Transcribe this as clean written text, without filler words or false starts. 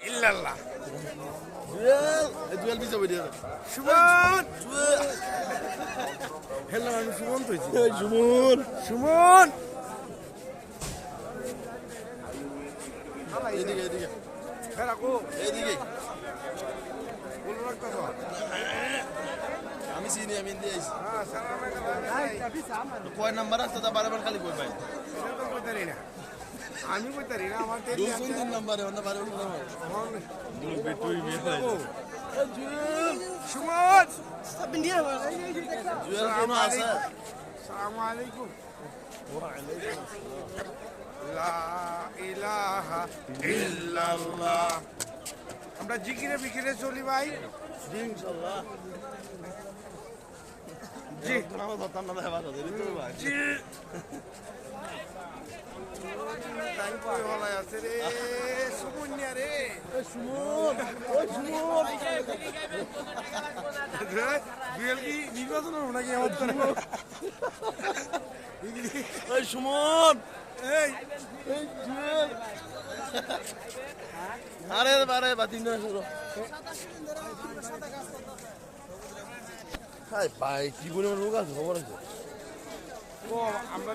ইল্লাল্লাহ জুয়েল পিছে বই দিয়ে সুমন হেললাম আমি সুমন তৈছি সুমন সুমন এদিকে এদিকে রাখো এদিকে বলবো রাখতো আমি চিনি আমি দিয়ে আইছি হ্যাঁ সালাম কয় নাম্বার আছে তা বারবার খালি কই ভাই কইতারি না আমি কইতারি না আমার দেরি দুই তিন নাম্বারে অন্য বারবার নাম্বার দুই বেটুই বিয়ে জুয়েল সুমন জুয়েল কোন আছে আসসালামু আলাইকুম লা ইলাহা ইল্লাল্লাহ আমরা জিকিরে বিকিরে চলি ভাই জি ইনশাআল্লাহ জি নামাজ পড়তাম না ভাই ভাই জি তাই কই হলাই আছে রে সুমনিয়া রে সুমন ওই সুমন বিএল কি নির্বাচন হবে নাকি আমার ওই সুমন এই এই জুয়েল আরে বারে বাতিন না শুরু হাই ভাই কি বলে রোগ আছে খবর আছে ও আমরা